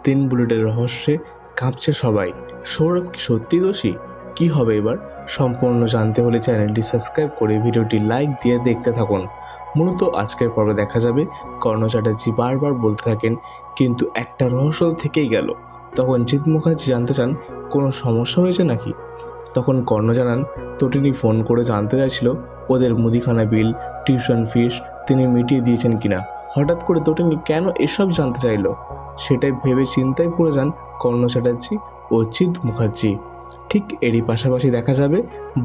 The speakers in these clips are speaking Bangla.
তিন বুলেটের রহস্যে কাঁপছে সবাই। সৌরভ কি সত্যি দোষী? কি হবে এবার? সম্পূর্ণ জানতে হলে চ্যানেলটি সাবস্ক্রাইব করে ভিডিওটি লাইক দিয়ে দেখতে থাকুন। মূলত আজকের পর্বে দেখা যাবে কর্ণ চ্যাটার্জি বারবার বলতে থাকেন কিন্তু একটা রহস্য থেকেই গেল। তখন জিৎ মুখার্জি জানতে চান কোনো সমস্যা হয়েছে নাকি। তখন কর্ণ জানান তটিনী ফোন করে জানতে চাইছিল ওদের মুদিখানা বিল, টিউশন ফিস তিনি মিটিয়ে দিয়েছেন কিনা। হঠাৎ করে তটিনী কেন এসব জানতে চাইলো সেটাই ভেবে চিন্তায় পড়ে যান কর্ণ চ্যাটার্জি ও জিৎ মুখার্জি। ঠিক এরই পাশাপাশি দেখা যাবে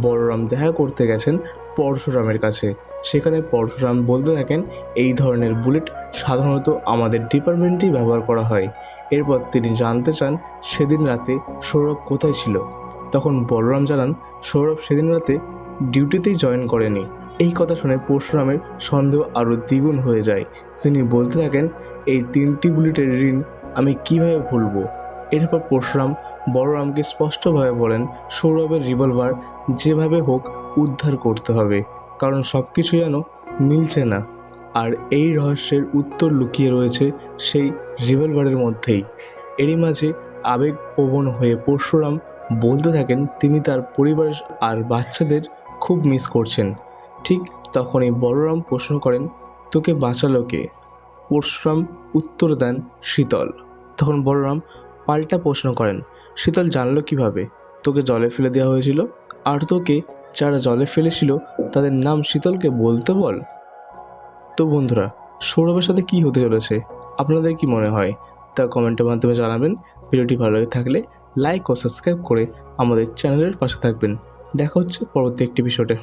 বলরাম দেখা করতে গেছেন পরশুরামের কাছে। সেখানে পরশুরাম বলতে থাকেন এই ধরনের বুলেট সাধারণত আমাদের ডিপার্টমেন্টেই ব্যবহার করা হয়। এরপর তিনি জানতে চান সেদিন রাতে সৌরভ কোথায় ছিল। তখন বলরাম জানান সৌরভ সেদিন রাতে ডিউটিতেই জয়েন করেনি। এই কথা শুনে পরশুরামের সন্দেহ আরও দ্বিগুণ হয়ে যায়। তিনি বলতে থাকেন এই তিনটি বুলেটের ঋণ আমি কিভাবে ভুলবো। এরপর পরশুরাম বলরামকে স্পষ্টভাবে বলেন সৌরভের রিভলভার যেভাবে হোক উদ্ধার করতে হবে, কারণ সব কিছু যেন মিলছে না। আর এই রহস্যের উত্তর লুকিয়ে রয়েছে সেই রিভলভারের মধ্যেই। এরই মাঝে আবেগপ্রবণ হয়ে পরশুরাম বলতে থাকেন তিনি তার পরিবার আর বাচ্চাদের খুব মিস করছেন। ঠিক তখনই বলরাম প্রশ্ন করেন তোকে বাঁচালো কে? পরশুরাম উত্তর দেন শীতল। তখন বলরাম পাল্টা প্রশ্ন করেন শীতল জানলো কিভাবে তোকে জলে ফেলে দেওয়া হয়েছিল? আর তোকে যারা জলে ফেলেছিল তাদের নাম শীতলকে বলতে বল। তো বন্ধুরা, সৌরভের সাথে কি হতে চলেছে আপনাদের কি মনে হয় তা কমেন্টের মাধ্যমে জানাবেন। ভিডিওটি ভালো লাগে থাকলে লাইক ও সাবস্ক্রাইব করে আমাদের চ্যানেলের পাশে থাকবেন। দেখা হচ্ছে পরবর্তী একটি এপিসোডে।